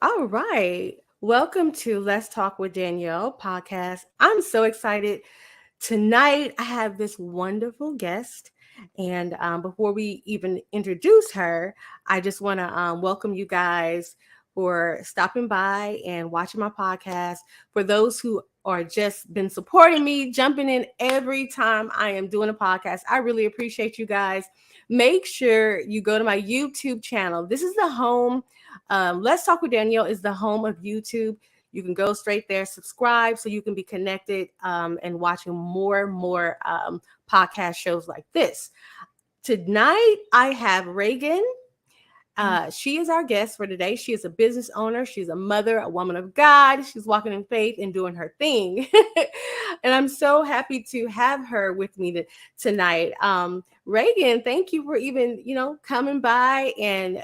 All right. Welcome to Let's Talk with Danuelle podcast. I'm so excited. Tonight, I have this wonderful guest. And before we even introduce her, I just want to welcome you guys for stopping by and watching my podcast. For those who are just been supporting me, jumping in every time I am doing a podcast, I really appreciate you guys. Make sure you go to my YouTube channel. This is the home. Let's Talk with Danielle is the home of YouTube. You can go straight there, subscribe so you can be connected and watching more podcast shows like this. Tonight, I have Raigan. She is our guest for today. She is a business owner. She's a mother, a woman of God. She's walking in faith and doing her thing. And I'm so happy to have her with me tonight. Raigan, thank you for even, coming by and,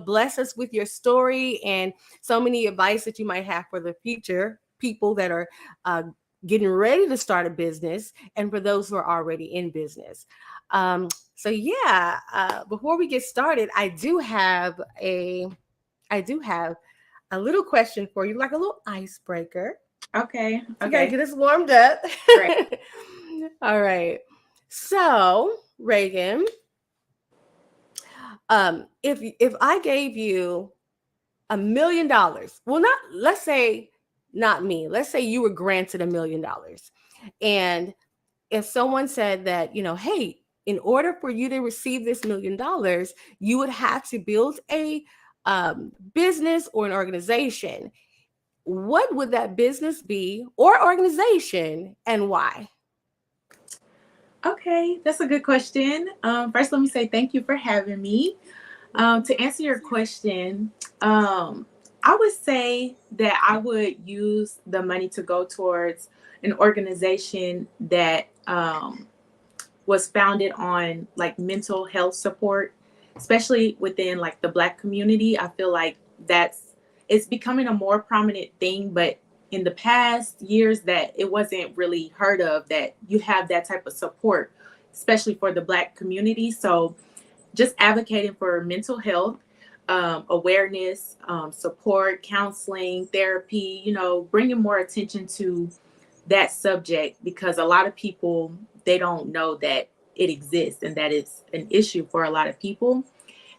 bless us with your story and so many advice that you might have for the future people that are getting ready to start a business and for those who are already in business. Before we get started, I do have a little question for you, like a little icebreaker. Okay. You gotta Okay. get us warmed up. Great. All right. So, Raigan, if I gave you $1 million, well, not let's say not me. Let's say you were granted $1 million, and if someone said that, hey, in order for you to receive this $1 million, you would have to build a business or an organization. What would that business be or organization, and why? Okay. That's a good question. First, let me say thank you for having me. To answer your question, I would say that I would use the money to go towards an organization that was founded on like mental health support, especially within like the Black community. I feel like it's becoming a more prominent thing, but in the past years that it wasn't really heard of that you have that type of support, especially for the Black community. So just advocating for mental health awareness, support, counseling, therapy, bringing more attention to that subject, because a lot of people, they don't know that it exists and that it's an issue for a lot of people.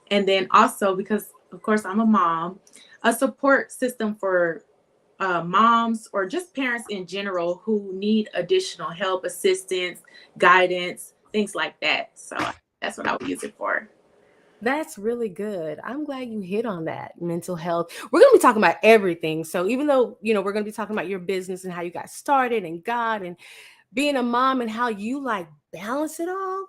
And then also, because of course I'm a mom, a support system for moms or just parents in general who need additional help, assistance, guidance, things like that. So that's what I would use it for. That's really good. I'm glad you hit on that mental health. We're going to be talking about everything. So even though, we're going to be talking about your business and how you got started and God and being a mom and how you like balance it all,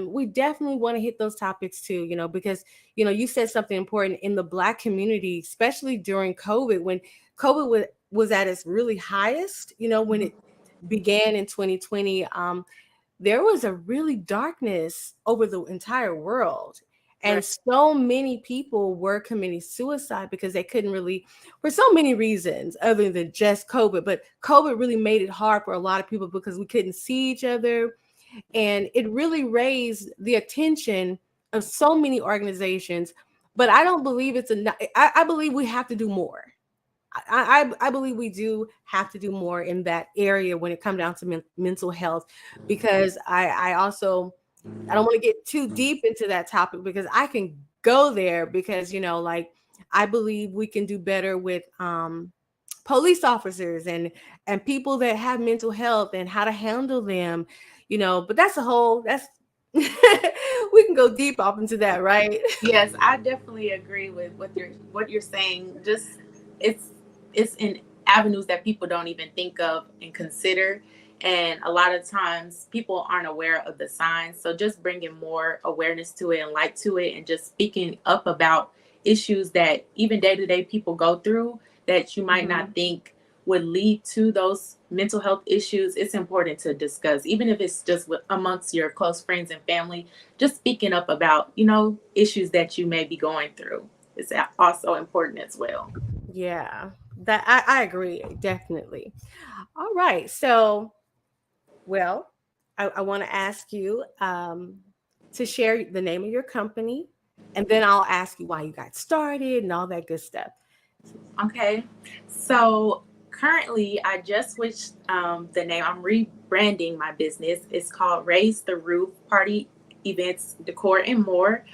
we definitely want to hit those topics too, because, you said something important in the Black community, especially during COVID, when COVID was at its really highest, when it began in 2020. There was a really darkness over the entire world. And Right. so many people were committing suicide because they couldn't really, for so many reasons other than just COVID. But COVID really made it hard for a lot of people because we couldn't see each other. And it really raised the attention of so many organizations. But I don't believe it's enough. I believe we have to do more. I believe we do have to do more in that area when it comes down to mental health, because I also, I don't want to get too deep into that topic because I can go there because, like, I believe we can do better with police officers and people that have mental health and how to handle them, but that's we can go deep off into that, right? Yes, I definitely agree with what you're saying. Just it's it's in avenues that people don't even think of and consider, and a lot of times people aren't aware of the signs. So just bringing more awareness to it and light to it, and just speaking up about issues that even day to day people go through that you might Mhm. not think would lead to those mental health issues. It's important to discuss, even if it's just amongst your close friends and family. Just speaking up about issues that you may be going through is also important as well. Yeah, that I agree, definitely. All right. So, well, I want to ask you to share the name of your company, and then I'll ask you why you got started and all that good stuff. Okay. So currently, I just switched the name. I'm rebranding my business. It's called Raise the Roof Party Events, Decor, and More.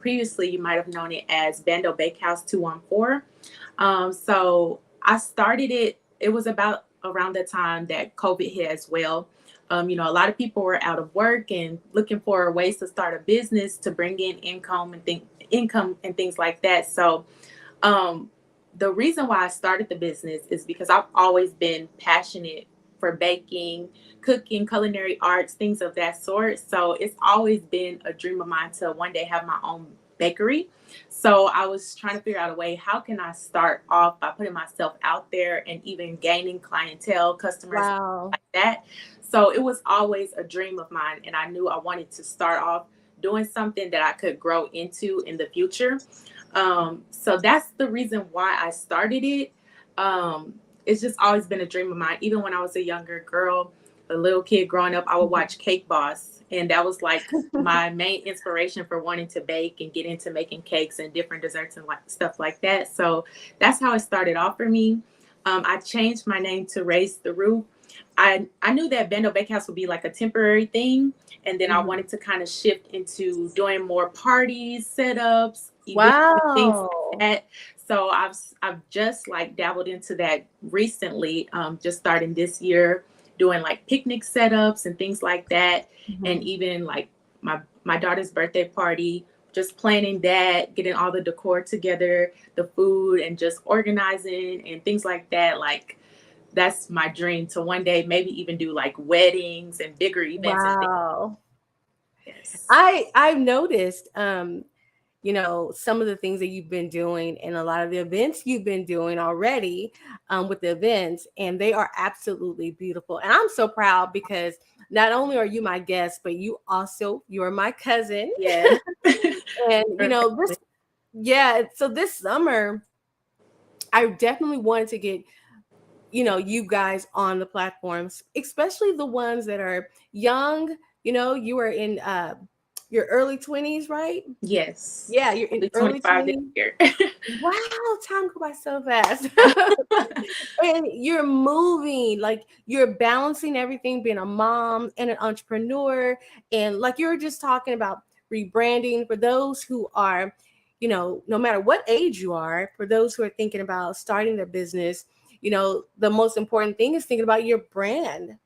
Previously, you might have known it as Bando Bakehouse 214. So I started it, it was about around the time that COVID hit as well. A lot of people were out of work and looking for ways to start a business to bring in income and things like that. So um, the reason why I started the business is because I've always been passionate for baking, cooking, culinary arts, things of that sort. So it's always been a dream of mine to one day have my own bakery. So I was trying to figure out a way, how can I start off by putting myself out there and even gaining clientele, customers Wow. like that. So it was always a dream of mine, and I knew I wanted to start off doing something that I could grow into in the future. So that's the reason why I started it. It's just always been a dream of mine. Even when I was a younger girl, a little kid growing up, I would Mhm. watch Cake Boss, and that was like my main inspiration for wanting to bake and get into making cakes and different desserts and like stuff like that. So that's how it started off for me. I changed my name to Raise the Roof. I knew that Bando Bakehouse would be like a temporary thing, and then I Mhm. wanted to kind of shift into doing more parties, setups, events, and things like Wow. that. So I've just like dabbled into that recently, just starting this year, doing like picnic setups and things like that, and Mhm. even like my daughter's birthday party. Just planning that, getting all the decor together, the food, and just organizing and things like that. Like that's my dream to one day maybe even do like weddings and bigger events and things. Wow. Yes. I've noticed some of the things that you've been doing and a lot of the events you've been doing already with the events, and they are absolutely beautiful. And I'm so proud because not only are you my guest, but you're my cousin. Yeah. And Perfectly. yeah, so this summer I definitely wanted to get you guys on the platforms, especially the ones that are young. You are in your early 20s, right? Yes. Yeah, you're in I'll be early 25 this 20s. year. Wow, time go by so fast. Yeah. And you're moving, like you're balancing everything, being a mom and an entrepreneur. And like you were just talking about rebranding for those who are, no matter what age you are, for those who are thinking about starting their business, the most important thing is thinking about your brand.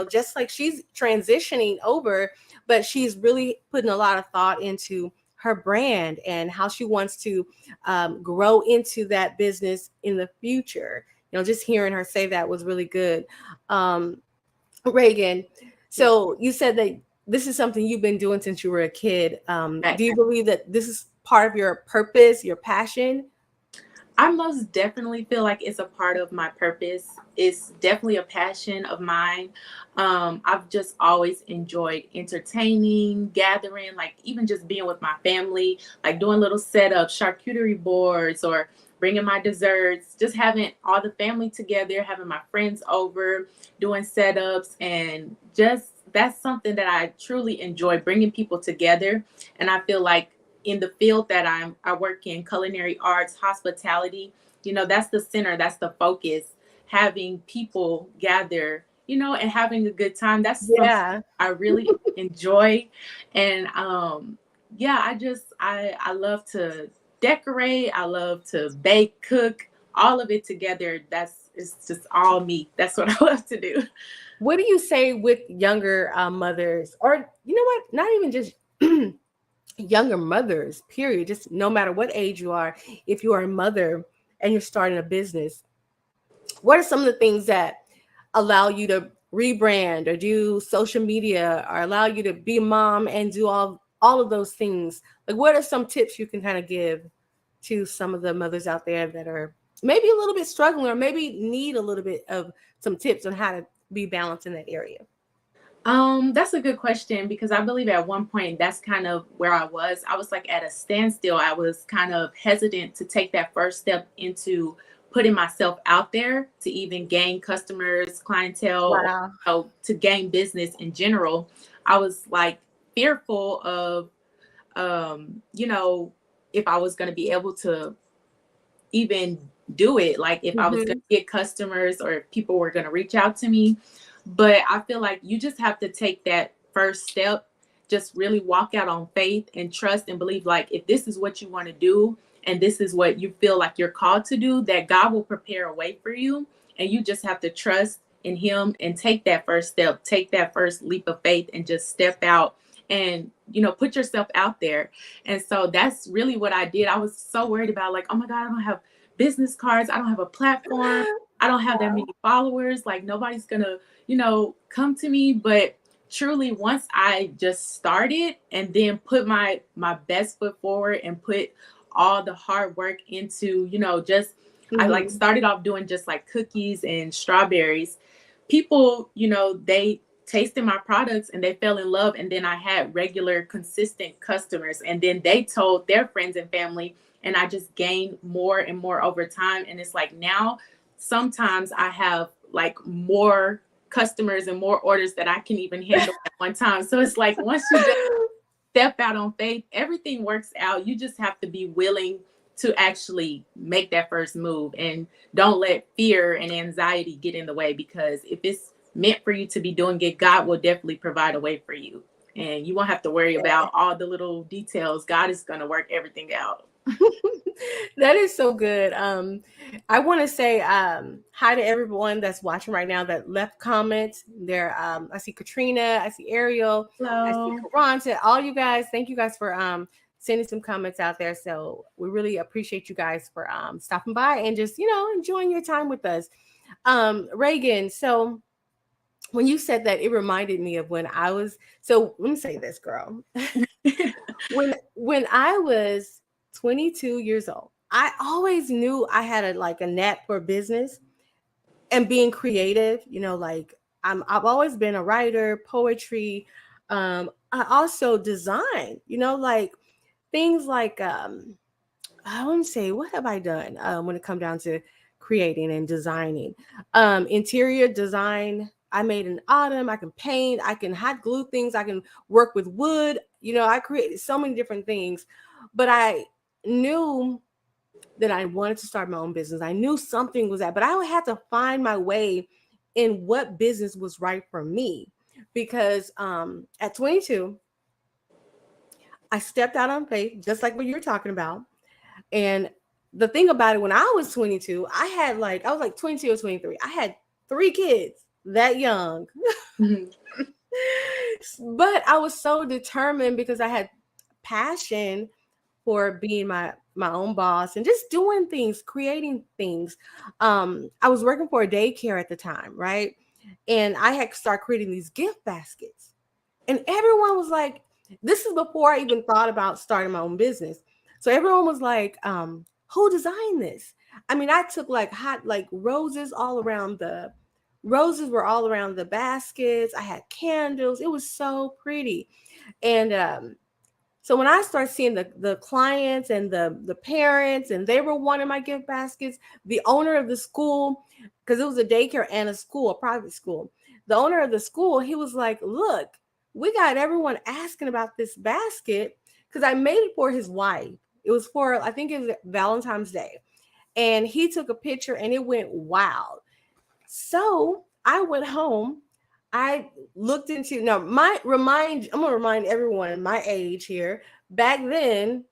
Just like she's transitioning over, but she's really putting a lot of thought into her brand and how she wants to grow into that business in the future. Just hearing her say that was really good. Um, Reagan, Yes. so you said that this is something you've been doing since you were a kid. Right. Do you believe that this is part of your purpose, your passion? I most definitely feel like it's a part of my purpose. It's definitely a passion of mine. I've just always enjoyed entertaining, gathering, like even just being with my family, like doing little setups, charcuterie boards, or bringing my desserts, just having all the family together, having my friends over, doing setups, and just that's something that I truly enjoy, bringing people together. And I feel like in the field that I work in, culinary arts, hospitality, that's the center, that's the focus. Having people gather, and having a good time. That's something Yeah. I really enjoy. And yeah, I love to decorate. I love to bake, cook, all of it together. It's just all me. That's what I love to do. What do you say with younger mothers, or you know what? Not even just younger mothers. Period. Just no matter what age you are, if you are a mother and you're starting a business, what are some of the things that allow you to rebrand or do social media or allow you to be a mom and do all of those things? Like what are some tips you can kind of give to some of the mothers out there that are maybe a little bit struggling or maybe need a little bit of some tips on how to be balanced in that area? That's a good question because I believe at one point that's kind of where I was. I was like at a standstill. I was kind of hesitant to take that first step into putting myself out there to even gain customers, clientele, or Wow. to gain business in general. I was like fearful of, um, you know, if I was going to be able to even do it, like if I was going Mhm. to get customers or if people were going to reach out to me. But I feel like you just have to take that first step, just really walk out on faith and trust and believe, like if this is what you want to do and this is what you feel like you're called to do, that God will prepare a way for you. And you just have to trust in Him and take that first step, take that first leap of faith and just step out and, put yourself out there. And so that's really what I did. I was so worried about, like, oh my God, I don't have business cards, I don't have a platform, I don't have that many followers, like nobody's gonna, come to me. But truly, once I just started and then put my best foot forward and put all the hard work into, just I like Mhm. started off doing just like cookies and strawberries. People, they tasted my products and they fell in love. And then I had regular, consistent customers. And then they told their friends and family. And I just gained more and more over time. And it's like now, sometimes I have like more customers and more orders that I can even handle at one time. So it's like once you just step out on faith, everything works out. You just have to be willing to actually make that first move and don't let fear and anxiety get in the way, because if it's meant for you to be doing it, God will definitely provide a way for you. And you won't have to worry about all the little details. God is going to work everything out. That is so good. I want to say hi to everyone that's watching right now that left comments. There, I see Katrina, I see Ariel, I see Hello. Karanta. All you guys, thank you guys for sending some comments out there. So we really appreciate you guys for stopping by and just enjoying your time with us. Raigan, so when you said that, it reminded me of when I was. So let me say this, girl. When I was 22 years old, I always knew I had a knack for business and being creative. Like I've always been a writer, poetry. I also design. Like things like I wouldn't say what have I done when it come down to creating and designing. Interior design. I made an autumn. I can paint. I can hot glue things. I can work with wood. I created so many different things, but I knew that I wanted to start my own business. I knew something was that, but I had to find my way in what business was right for me, because at 22, I stepped out on faith, just like what you were talking about. And the thing about it, when I was 22, I was like 22 or 23. I had 3 kids that young. Mhm. But I was so determined because I had passion for being my own boss and just doing things, creating things. I was working for a daycare at the time, right? And I had to start creating these gift baskets. And everyone was like, this is before I even thought about starting my own business. So everyone was like, who designed this? I mean, I took like roses were all around the baskets. I had candles. It was so pretty. And so when I started seeing the clients and the parents, and they were wanting my gift baskets, the owner of the school, because it was a daycare and a school, a private school, the owner of the school, he was like, "Look, we got everyone asking about this basket because I made it for his wife. It was for, I think it was Valentine's Day, and he took a picture and it went wild. So I went home. I looked into now I'm gonna remind everyone my age here. Back then,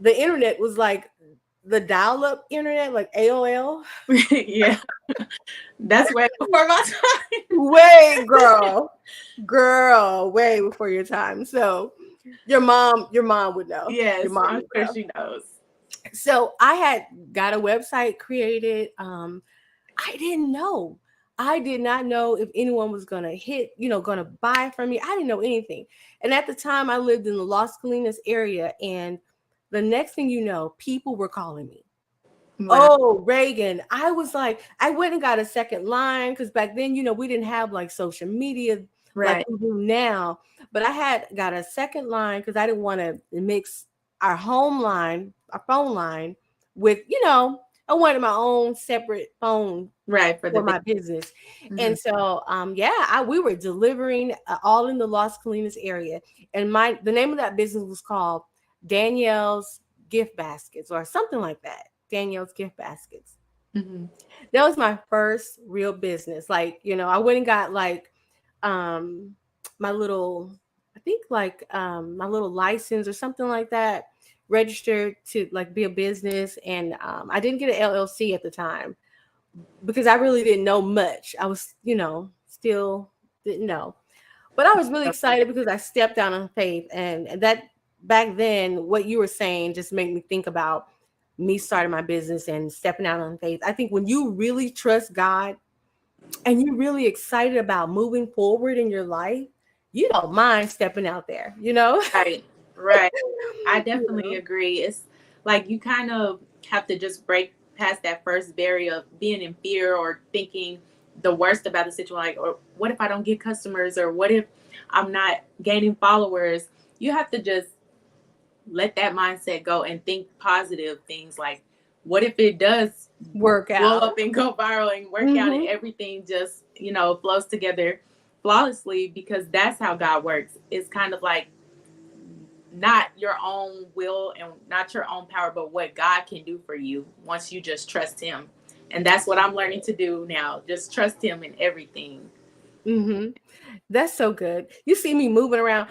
the internet was like the dial-up internet, like AOL. Yeah, that's way before my Way, time. girl, way before your time. So your mom would know. Your Yes, mom I'm would sure know. she knows. So I had got a website created. I didn't know. I did not know if anyone was gonna gonna buy from me. I didn't know anything. And at the time, I lived in the Las Colinas area, and the next thing you know, people were calling me. Wow. Oh, Raigan. I was like, I went and got a second line because back then, we didn't have like social media like Right. we do now. But I had got a second line because I didn't want to mix our home line, our phone line, with, I wanted my own separate phone Right. For the for big. my business. Mhm. And so yeah, we were delivering all in the Las Colinas area. And the name of that business was called Danielle's Gift Baskets or something like that. Danielle's Gift Baskets. Hmm. That was my first real business. Like, I went and got like um my little, I think like my little license or something like that, registered to like be a business. And I didn't get an LLC at the time because I really didn't know much. I was, still didn't know. But I was really excited because I stepped out on faith, and that back then, what you were saying just made me think about me starting my business and stepping out on faith. I think when you really trust God and you're really excited about moving forward in your life, you don't mind stepping out there, you know? Right, right. I You definitely know? agree. It's like you kind of have to just break past that first barrier of being in fear or thinking the worst about the situation. Like, or what if I don't get customers? Or what if I'm not gaining followers? You have to just let that mindset go and think positive things like, what if it does Work blow out. up and go viral and work out and Hmm. everything just, flows together flawlessly because that's how God works. It's kind of like not your own will and not your own power, but what God can do for you once you just trust Him. And that's what I'm learning to do now. Just trust Him in everything. Hmm. That's so good. You see me moving around.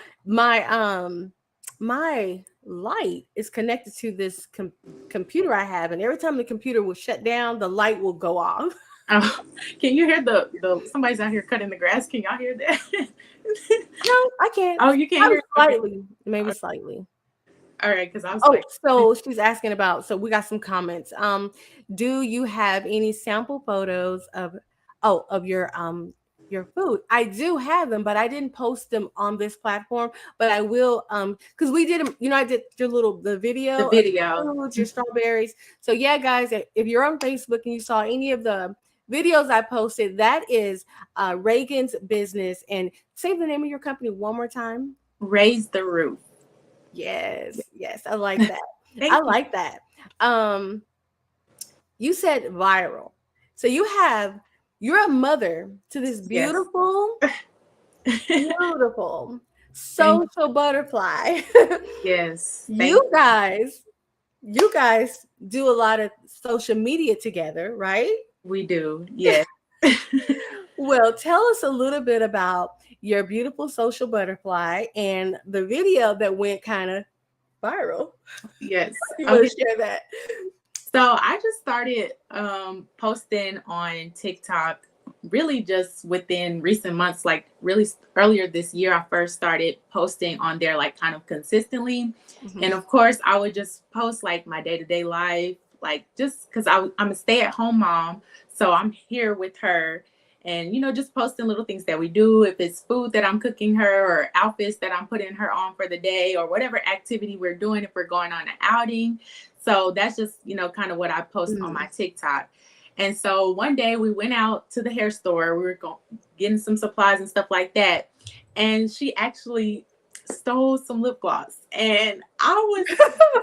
My light is connected to this computer I have, and every time the computer will shut down, the light will go off. Oh, can you hear the somebody's out here cutting the grass? Can y'all hear that? No, I can't. Oh, you can't Probably hear it? Okay. slightly, maybe slightly. All right, because I was Oh, like, so she's asking about, so we got some comments. Do you have any sample photos of your food? I do have them, but I didn't post them on this platform, but I will because we did them, I did the the video of video. your foods, your strawberries. So yeah, guys, if you're on Facebook and you saw any of the videos I posted, that is Raigan's business. And say the name of your company one more time. Raise the roof. Yes, yes, I like that. I Thank you. like that. Um, you said viral. So you're a mother to this Yes. beautiful, beautiful Thank social butterfly. yes. Thank you guys, you guys do a lot of social media together, right? we do. Yes. Well, tell us a little bit about your beautiful social butterfly and the video that went kind of viral. Yes. You want Okay. to share that? So I just started posting on TikTok really just within recent months, like really earlier this year, I first started posting on there like kind of consistently. Mhm. And of course, I would just post like my day to day life, like just because I'm a stay at home mom. So I'm here with her and, just posting little things that we do. If it's food that I'm cooking her or outfits that I'm putting her on for the day or whatever activity we're doing, if we're going on an outing. So that's just, kind of what I post on Mm. my TikTok. And so one day we went out to the hair store. We were getting some supplies and stuff like that. And she actually stole some lip gloss. And I was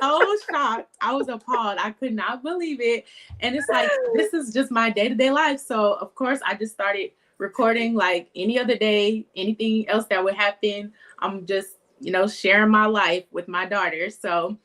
so shocked. I was appalled. I could not believe it. And it's like, this is just my day to day life. So, of course, I just started recording like any other day, anything else that would happen. I'm just, sharing my life with my daughter. So,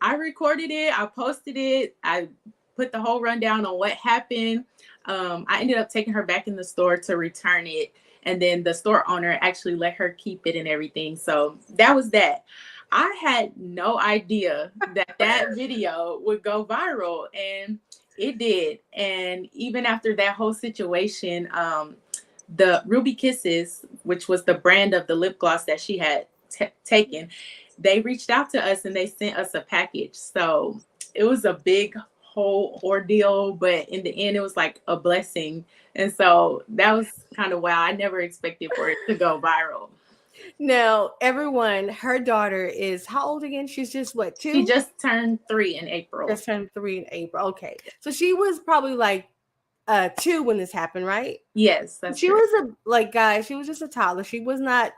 I recorded it, I posted it, I put the whole rundown on what happened. I ended up taking her back in the store to return it. And then the store owner actually let her keep it and everything. So that was that. I had no idea that that video would go viral, and it did. And even after that whole situation, the Ruby Kisses, which was the brand of the lip gloss that she had taken, they reached out to us and they sent us a package. So it was a big whole ordeal, but in the end, it was like a blessing. And so that was kind of wow. I never expected for it to go viral. Now, everyone, her daughter is how old again? She's just what, She 2? just turned 3 in April. Just turned 3 in April. Okay. So she was probably like 2 when this happened, right? Yes, that's She true. was guys, she was just a toddler. She was not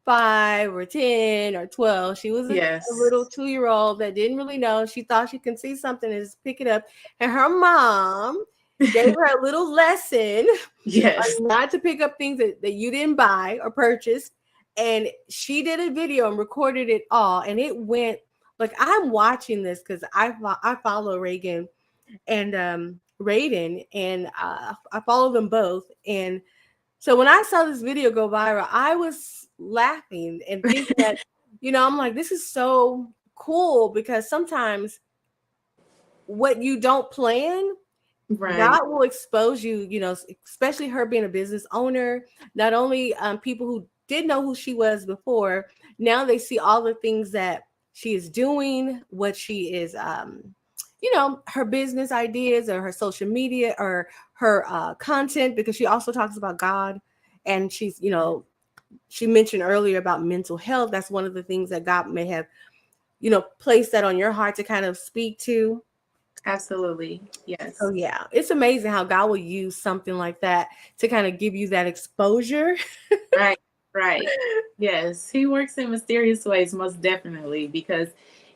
5 or 10 or 12. She was a Yes. little 2-year-old that didn't really know. She thought she can see something and just pick it up. And her mom gave her a little lesson Yes. not to pick up things that you didn't buy or purchase. And she did a video and recorded it all. And it went like I'm watching this because I follow Raigan, and Raigan, and I follow them both. And so when I saw this video go viral, I was laughing and thinking that, I'm like, this is so cool, because sometimes what you don't plan, Right. God will expose you, especially her being a business owner. Not only people who did know who she was before, now they see all the things that she is doing, what she is, her business ideas or her social media or her content, because she also talks about God. And she's, she mentioned earlier about mental health. That's one of the things that God may have, placed that on your heart to kind of speak to. Absolutely. So Yes. yeah, it's amazing how God will use something like that to kind of give you that exposure. Right. Right. Yes. He works in mysterious ways, most definitely, because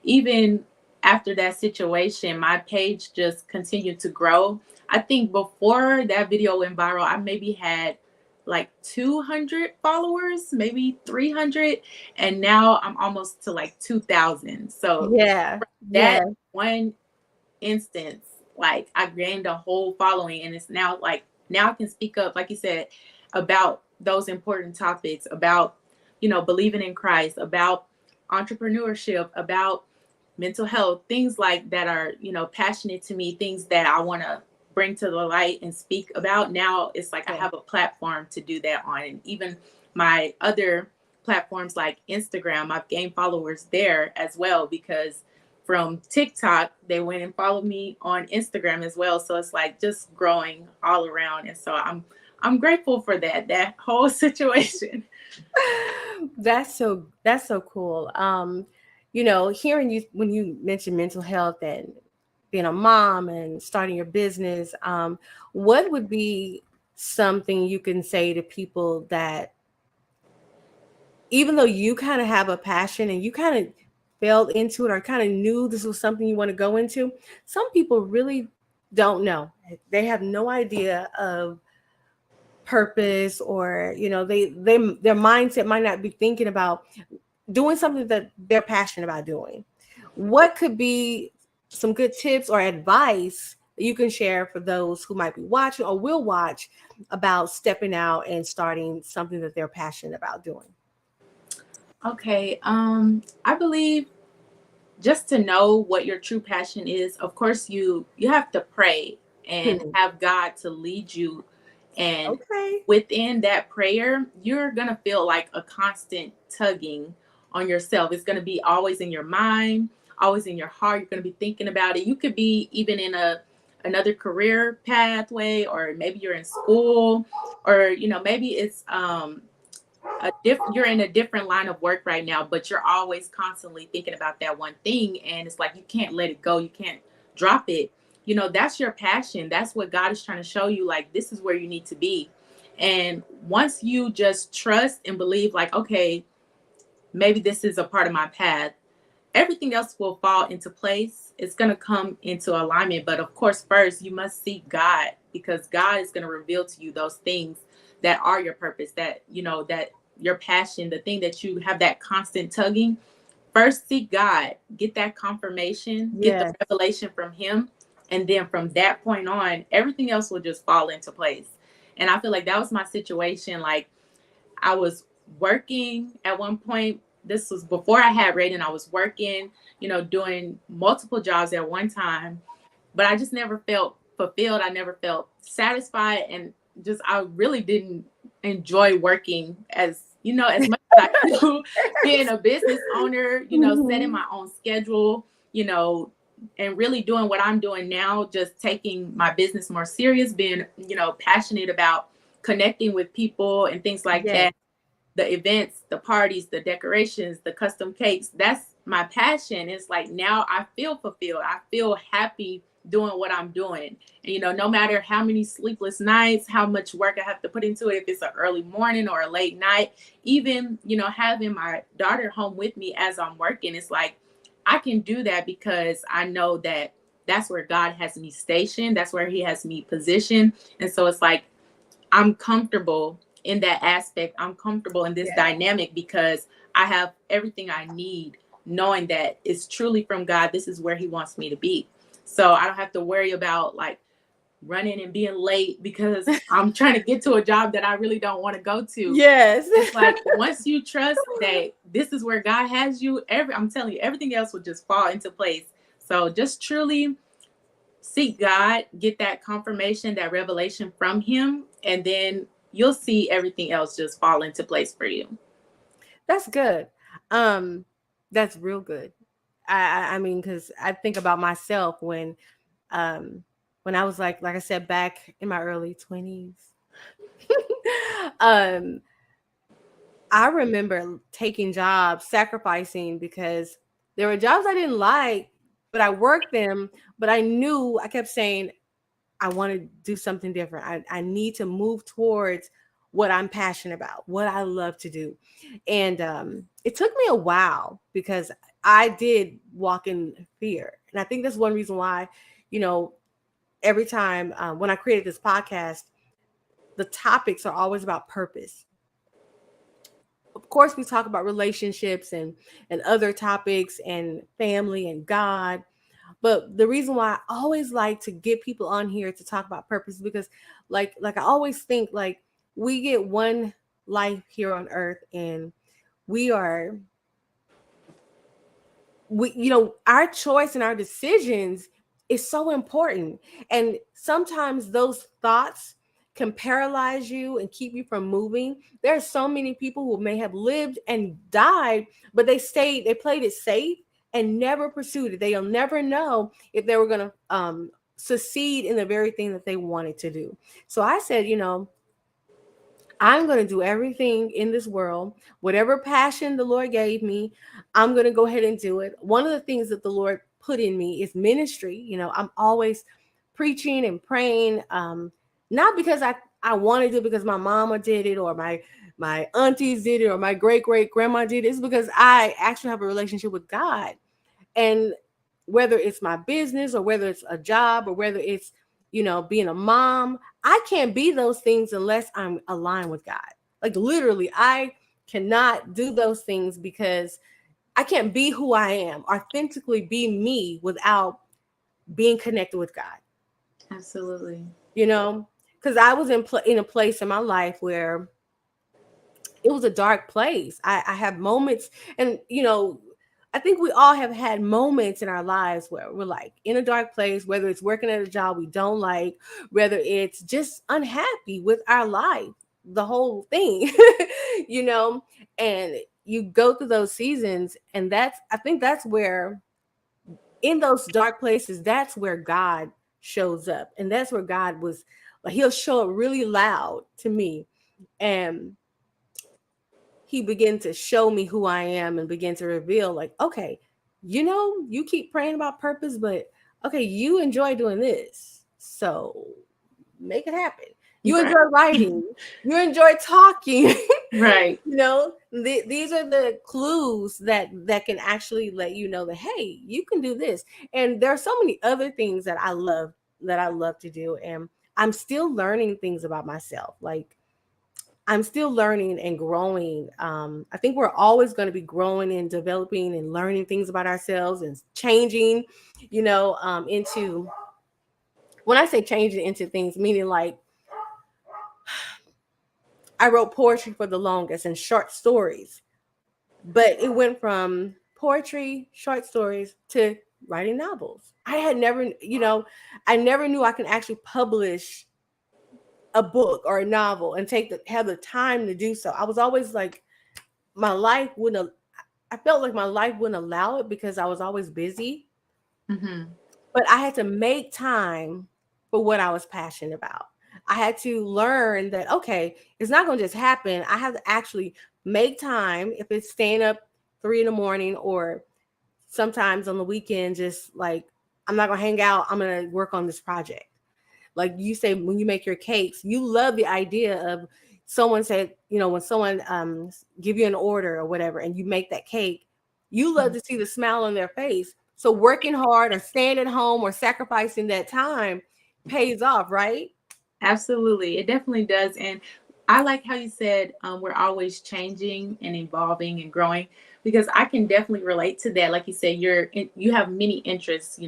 even after that situation, my page just continued to grow. I think before that video went viral, I maybe had like 200 followers, maybe 300, and now I'm almost to like 2,000. So Yeah, yeah, that one instance, like I gained a whole following, and it's now like now I can speak up, like you said, about those important topics, about believing in Christ, about entrepreneurship, about mental health, things like that are passionate to me, things that I want to bring to the light and speak about. Now it's like I yeah. have a platform to do that on, and even my other platforms like Instagram, I've gained followers there as well, because from TikTok, they went and followed me on Instagram as well. So it's like just growing all around. And so I'm grateful for that whole situation. That's so cool. Hearing you when you mentioned mental health and being a mom and starting your business, what would be something you can say to people that, even though you kind of have a passion and you kind of fell into it or kind of knew this was something you want to go into, some people really don't know. They have no idea of purpose, or they their mindset might not be thinking about doing something that they're passionate about doing. What could be some good tips or advice that you can share for those who might be watching or will watch about stepping out and starting something that they're passionate about doing? Okay. I believe just to know what your true passion is, of course you have to pray and Hmm. have God to lead you. And Okay. within that prayer, you're going to feel like a constant tugging on yourself. It's going to be always in your mind, always in your heart. You're going to be thinking about it. You could be even in another career pathway, or maybe you're in school, or maybe it's you're in a different line of work right now, but you're always constantly thinking about that one thing, and it's like you can't let it go, you can't drop it. That's your passion. That's what God is trying to show you, like this is where you need to be. And once you just trust and believe, like, okay, maybe this is a part of my path, everything else will fall into place. It's going to come into alignment. But of course, first you must seek God, because God is going to reveal to you those things that are your purpose, that that your passion, the thing that you have that constant tugging. First seek God, get that confirmation, get the Yes. revelation from him, and then from that point on, everything else will just fall into place. And I feel like that was my situation. Like, I was working at one point. This was before I had Raigan. I was working, doing multiple jobs at one time, but I just never felt fulfilled. I never felt satisfied. And just, I really didn't enjoy working as much as I do being a business owner, setting Mhm. my own schedule, and really doing what I'm doing now, just taking my business more serious, being, passionate about connecting with people and things like Yes. that, the events, the parties, the decorations, the custom cakes. That's my passion. It's like now I feel fulfilled. I feel happy doing what I'm doing. And no matter how many sleepless nights, how much work I have to put into it, if it's an early morning or a late night, even, having my daughter home with me as I'm working, it's like I can do that because I know that that's where God has me stationed. That's where he has me positioned. And so it's like I'm comfortable in that aspect. I'm comfortable in this Yes. dynamic because I have everything I need, knowing that it's truly from God. This is where he wants me to be. So I don't have to worry about like running and being late because I'm trying to get to a job that I really don't want to go to. Yes. It's like once you trust that this is where God has you, I'm telling you, everything else will just fall into place. So just truly seek God, get that confirmation, that revelation from Him, and then you'll see everything else just fall into place for you. That's good. Um, that's real good. I mean, because I think about myself um when I was like I said, back in my early 20s. um, I remember taking jobs, sacrificing because there were jobs I didn't like, but I worked them. But I knew, I kept saying, I want to do something different. I need to move towards what I'm passionate about, what I love to do. And it took me a while because I did walk in fear. And I think that's one reason why, you know, every time when I created this podcast, the topics are always about purpose. Of course, we talk about relationships and other topics and family and God. But the reason why I always like to get people on here to talk about purpose is because like I always think like we get one life here on earth, and we are we our choice and our decisions is so important. And sometimes those thoughts can paralyze you and keep you from moving. There are so many people who may have lived and died, but they played it safe and never pursued it. They'll never know if they were going to succeed in the very thing that they wanted to do. So I said, I'm going to do everything in this world, whatever passion the Lord gave me, I'm going to go ahead and do it. One of the things that the Lord put in me is ministry. I'm always preaching and praying, not because I want to do it because my mama did it or my aunties did it or my great great grandma did it. It's because I actually have a relationship with God. And whether it's my business or whether it's a job or whether it's, being a mom, I can't be those things unless I'm aligned with God. Like literally, I cannot do those things because I can't be who I am, authentically be me without being connected with God. Absolutely. Because I was in a place in my life where it was a dark place. I have moments, and I think we all have had moments in our lives where we're like in a dark place, whether it's working at a job we don't like, whether it's just unhappy with our life, the whole thing, you know, and you go through those seasons. And I think that's where, in those dark places, that's where God shows up. And that's where God was like, he'll show up really loud to me. And he began to show me who I am and begin to reveal, like, okay, you keep praying about purpose, but okay, you enjoy doing this. So make it happen. You Right. enjoy writing. You enjoy talking. Right. These are the clues that can actually let you know that, hey, you can do this. And there are so many other things that I love to do. And I'm still learning things about myself. Like, I'm still learning and growing. I think we're always going to be growing and developing and learning things about ourselves and changing, into, when I say changing into things, meaning like I wrote poetry for the longest and short stories, but it went from poetry, short stories to writing novels. I never knew I could actually publish a book or a novel and have the time to do so. I was always like, my life wouldn't I felt like my life wouldn't allow it because I was always busy, Mm-hmm. but I had to make time for what I was passionate about. I had to learn that, okay, it's not going to just happen. I have to actually make time, if it's staying up 3 in the morning or sometimes on the weekend, just like, I'm not going to hang out. I'm going to work on this project. Like you say, when you make your cakes, you love the idea of someone said, when someone give you an order or whatever, and you make that cake, you love to see the smile on their face. So working hard or staying at home or sacrificing that time pays off, right? Absolutely. It definitely does. And I like how you said we're always changing and evolving and growing, because I can definitely relate to that. Like you said, you have many interests,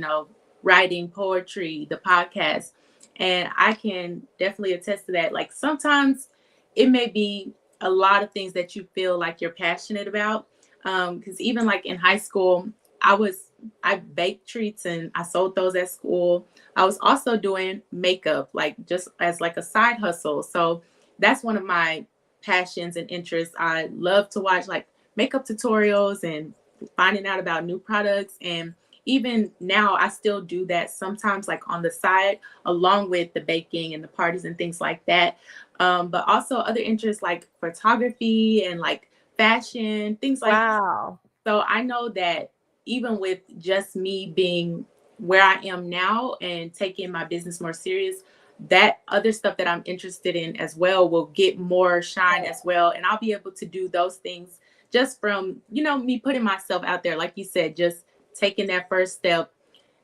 writing, poetry, the podcast. And I can definitely attest to that. Like sometimes it may be a lot of things that you feel like you're passionate about. Because even like in high school, I baked treats and I sold those at school. I was also doing makeup, like just as like a side hustle. So that's one of my passions and interests. I love to watch like makeup tutorials and finding out about new products. And even now I still do that sometimes like on the side along with the baking and the parties and things like that. But also other interests like photography and like fashion, things like that. Wow. So I know that even with just me being where I am now and taking my business more serious, that other stuff that I'm interested in as well will get more shine as well. And I'll be able to do those things just from, me putting myself out there. Like you said, just taking that first step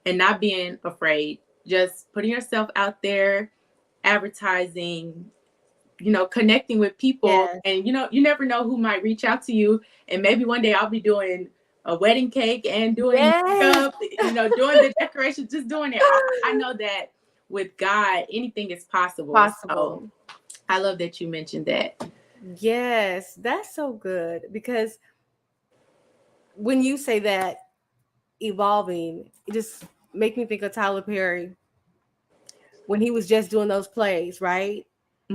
and not being afraid, just putting yourself out there, advertising, connecting with people. Yes. And, you never know who might reach out to you. And maybe one day I'll be doing a wedding cake and doing Yes. makeup, doing the decorations, just doing it. I know that with God, anything is possible. So Possible. I love that you mentioned that. Yes, that's so good because when you say that evolving, it just make me think of Tyler Perry when he was just doing those plays, right?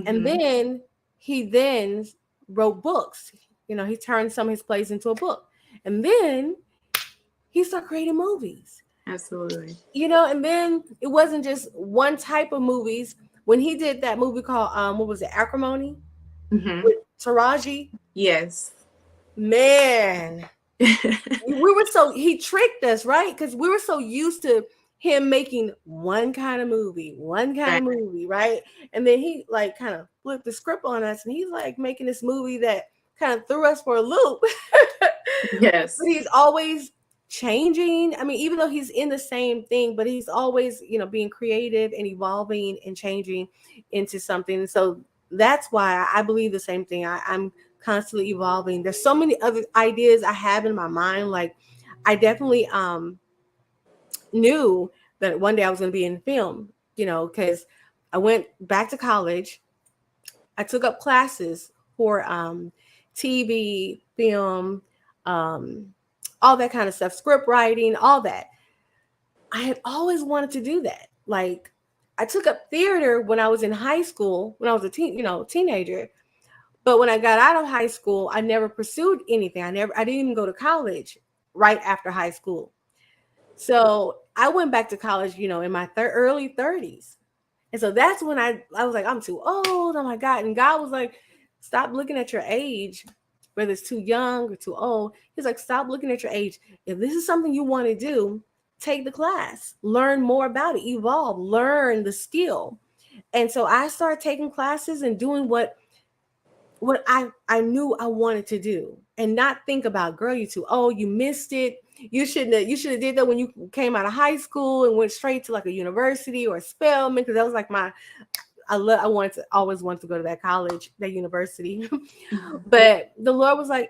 And Hmm. then he wrote books. He turned some of his plays into a book. And then he started creating movies. Absolutely. And then it wasn't just one type of movies. When he did that movie called what was it, Acrimony Hmm. with Taraji, Yes. man, he tricked us, right? Because we were so used to him making one kind Right. of movie, right? And then he like kind of flipped the script on us, and he's like making this movie that kind of threw us for a loop. But Yes. he's always changing. I mean, even though he's in the same thing, but he's always, being creative and evolving and changing into something. So that's why I believe the same thing. I'm constantly evolving. There's so many other ideas I have in my mind. Like I definitely knew that one day I was going to be in film, because I went back to college. I took up classes for TV, film, um, all that kind of stuff, script writing, all that. I had always wanted to do that. Like I took up theater when I was in high school, when I was a teenager. But when I got out of high school, I never pursued anything. I didn't even go to college right after high school. So I went back to college, in my early 30s. And so that's when I was like, I'm too old. Oh my God. And God was like, stop looking at your age, whether it's too young or too old. He's like, stop looking at your age. If this is something you want to do, take the class, learn more about it, evolve, learn the skill. And so I started taking classes and doing what I knew I wanted to do and not think about, girl, you too old, you missed it. You should have did that when you came out of high school and went straight to like a university or a Spelman, because that was like I wanted to always wanted to go to that college, that university. But the Lord was like,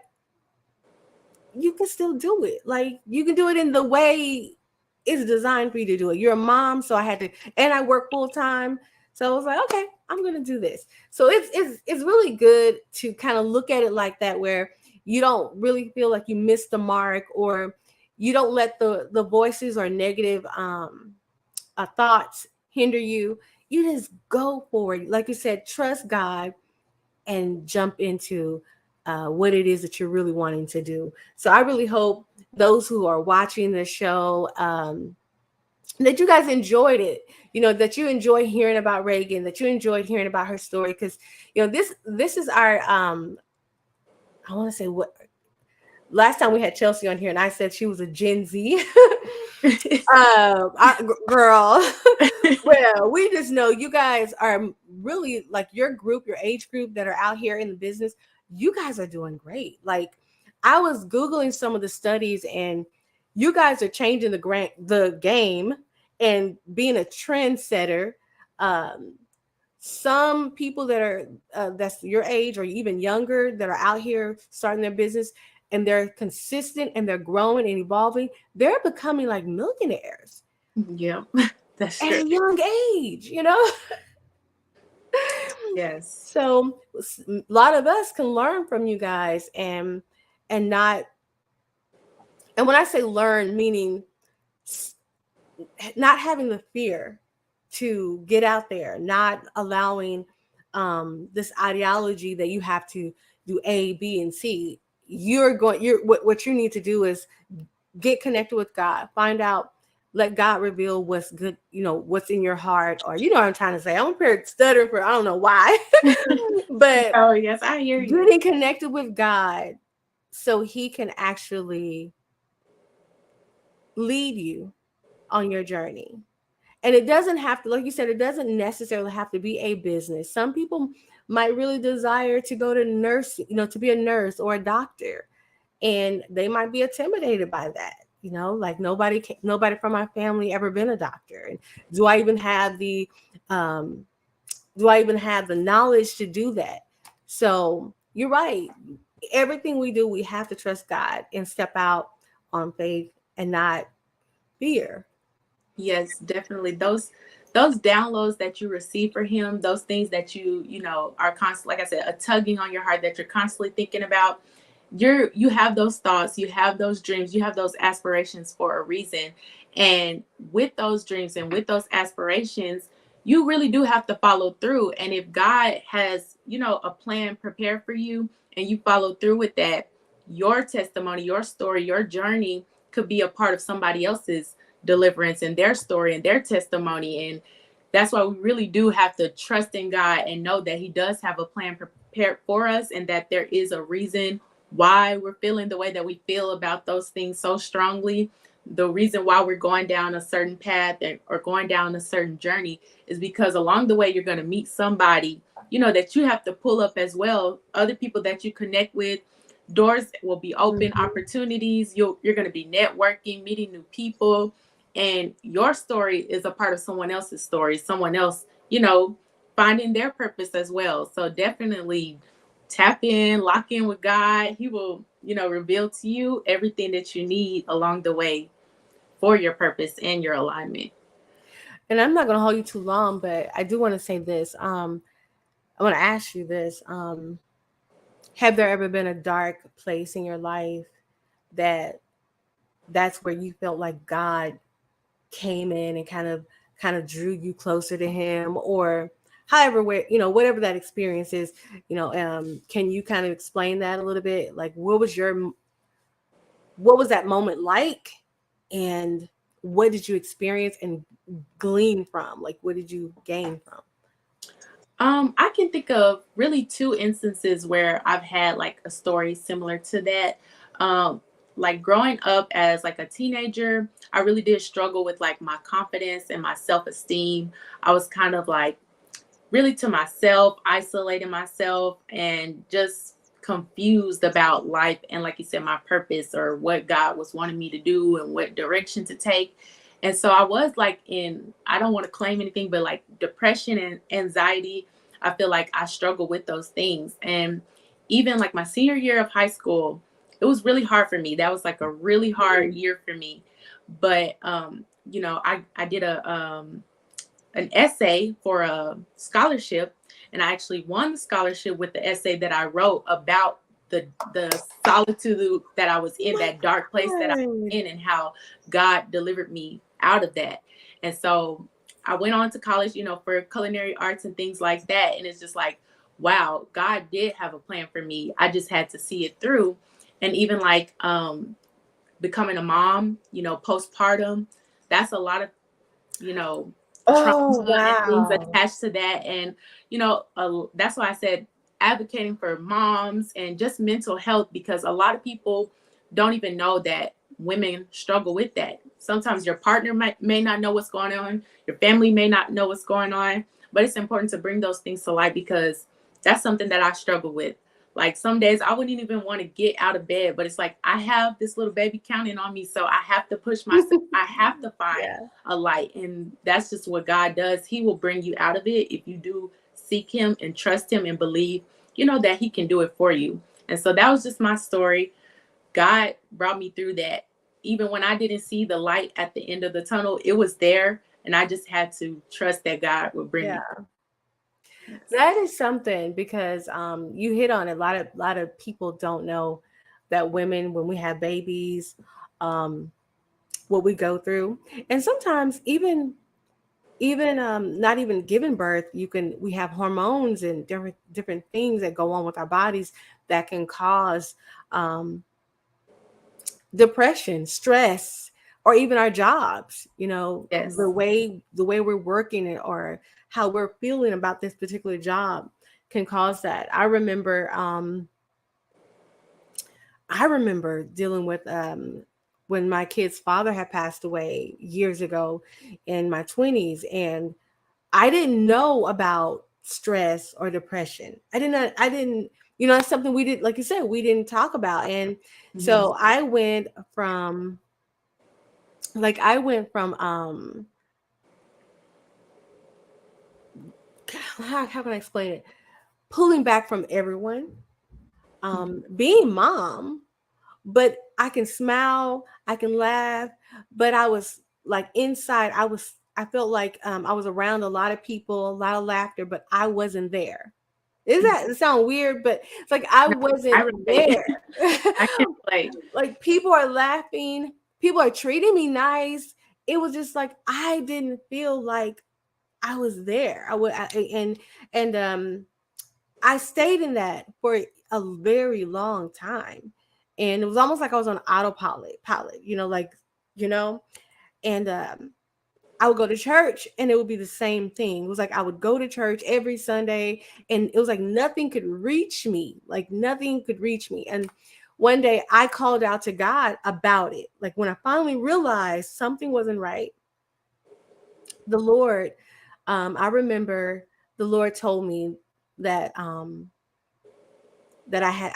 you can still do it. Like you can do it in the way it's designed for you to do it. You're a mom, so I had to, and I work full time. So I was like, okay, I'm gonna do this. So it's really good to kind of look at it like that, where you don't really feel like you missed the mark, or you don't let the voices or negative thoughts hinder you. You just go for it. Like you said, trust God and jump into what it is that you're really wanting to do. So I really hope those who are watching the show, that you guys enjoyed it. That you enjoy hearing about Raigan, that you enjoyed hearing about her story, because this is our I want to say, what last time we had Chelsea on here, and I said she was a Gen Z girl. Well, we just know you guys are really like your group, your age group that are out here in the business. You guys are doing great. Like I was Googling some of the studies, and you guys are changing the game and being a trendsetter. Um, some people that are that's your age or even younger that are out here starting their business, and they're consistent and they're growing and evolving, they're becoming like millionaires. Yeah. That's at true. a young age, you know? Yes. So a lot of us can learn from you guys and not, and when I say learn, meaning not having the fear to get out there, not allowing this ideology that you have to do A, B, and C. You're what you need to do is get connected with God, find out, let God reveal what's good, you know, what's in your heart, or you know what I'm trying to say. I'm prepared stuttering for I don't know why, but Oh, yes, I hear you. getting connected with God so He can actually lead you on your journey. And it doesn't have to, like you said, it doesn't necessarily have to be a business. Some people might really desire to go to nurse, you know, to be a nurse or a doctor, and they might be intimidated by that. You know, like nobody from my family ever been a doctor, and do I even have the um, do I even have the knowledge to do that? So you're right. Everything we do, we have to trust God and step out on faith and not fear. Yes, definitely. Those downloads that you receive for him, those things that you know are constantly, like I said, a tugging on your heart that you're constantly thinking about. You have those thoughts, you have those dreams, you have those aspirations for a reason. And with those dreams and with those aspirations, you really do have to follow through. And if God has, you know, a plan prepared for you and you follow through with that, your testimony, your story, your journey could be a part of somebody else's deliverance and their story and their testimony. And that's why we really do have to trust in God and know that He does have a plan prepared for us, and that there is a reason why we're feeling the way that we feel about those things so strongly. The reason why we're going down a certain path or going down a certain journey is because along the way you're going to meet somebody, you know, that you have to pull up as well. Other people that you connect with, doors will be open, Mhm. opportunities. You're going to be networking, meeting new people, and your story is a part of someone else's story. Someone else, you know, finding their purpose as well. So definitely tap in, lock in with God. He will, you know, reveal to you everything that you need along the way for your purpose and your alignment. And I'm not going to hold you too long, but I do want to say this. I want to ask you this. Have there ever been a dark place in your life that that's where you felt like God came in and kind of drew you closer to Him, or however, where you know whatever that experience is, you know, can you kind of explain that a little bit? Like, what was that moment like, and what did you experience and glean from? Like, what did you gain from? I can think of really two instances where I've had like a story similar to that. Um, like growing up as like a teenager, I really did struggle with like my confidence and my self-esteem. I was kind of like really to myself, isolating myself, and just confused about life and, like you said, my purpose or what God was wanting me to do and what direction to take. And so I was like in, I don't want to claim anything, but like depression and anxiety. I feel like I struggle with those things. And even like my senior year of high school, it was really hard for me. That was like a really hard year for me. But you know, I did an essay for a scholarship, and I actually won the scholarship with the essay that I wrote about the solitude that I was in, that dark place that I was Good. in, and how God delivered me out of that. And so I went on to college, you know, for culinary arts and things like that. And it's just like, wow, God did have a plan for me. I just had to see it through. And even like becoming a mom, you know, postpartum, that's a lot of, you know, trauma Oh and things wow. attached to that. And, you know, that's why I said advocating for moms and just mental health, because a lot of people don't even know that women struggle with that. Sometimes your partner may not know what's going on, your family may not know what's going on, but it's important to bring those things to light because that's something that I struggle with. Like some days I wouldn't even want to get out of bed, but it's like I have this little baby counting on me, so I have to push myself. I have to find Yeah. a light, and that's just what God does. He will bring you out of it if you do seek Him and trust Him and believe, you know, that He can do it for you. And so that was just my story. God brought me through that. Even when I didn't see the light at the end of the tunnel, it was there. and I just had to trust that God would bring me Yeah. through. Yes. That is something because you hit on it. A lot of people don't know that women, when we have babies, um, what we go through, and sometimes even not even giving birth, we have hormones and different things that go on with our bodies that can cause um, depression, stress, or even our jobs. The Yes. way we're working or how we're feeling about this particular job can cause that. I remember dealing with when my kid's father had passed away years ago in my 20s, and I didn't know about stress or depression. I didn't, that's something we did, like you said, we didn't talk about. And Hmm. so I went from how can I explain it? Pulling back from everyone, being mom, but I can smile, I can laugh, but I was like inside, I felt like I was around a lot of people, a lot of laughter, but I wasn't there. Is that it sound weird? But it's like I No, I wasn't relate. there. I can relate. Like people are laughing, people are treating me nice. It was just like I didn't feel like I was there. And I stayed in that for a very long time. And it was almost like I was on autopilot, you know, and I would go to church and it would be the same thing. It was like I would go to church every Sunday and it was like nothing could reach me. Like nothing could reach me. And one day I called out to God about it. Like when I finally realized something wasn't right, the Lord, I remember the Lord told me that I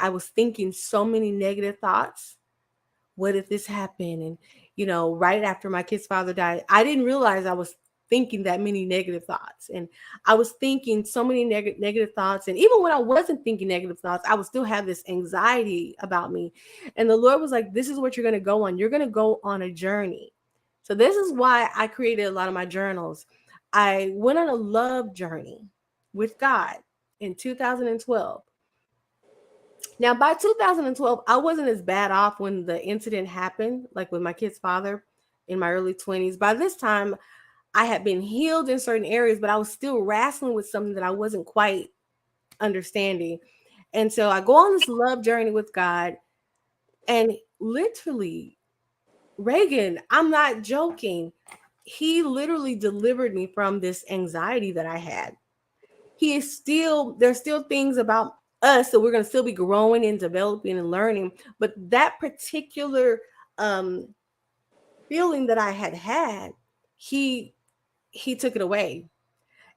was thinking so many negative thoughts. What if this happened? And right after my kid's father died, I didn't realize I was thinking that many negative thoughts, and I was thinking so many negative thoughts. And even when I wasn't thinking negative thoughts, I would still have this anxiety about me. And the Lord was like, this is what you're going to go on. You're going to go on a journey. So this is why I created a lot of my journals. I went on a love journey with God in 2012. Now, by 2012, I wasn't as bad off when the incident happened, like with my kid's father in my early 20s. By this time, I had been healed in certain areas, but I was still wrestling with something that I wasn't quite understanding. And so I go on this love journey with God, and literally, Raigan, I'm not joking. He literally delivered me from this anxiety that I had. There's still things about us that we're going to still be growing and developing and learning, but that particular um feeling that I had, he he took it away.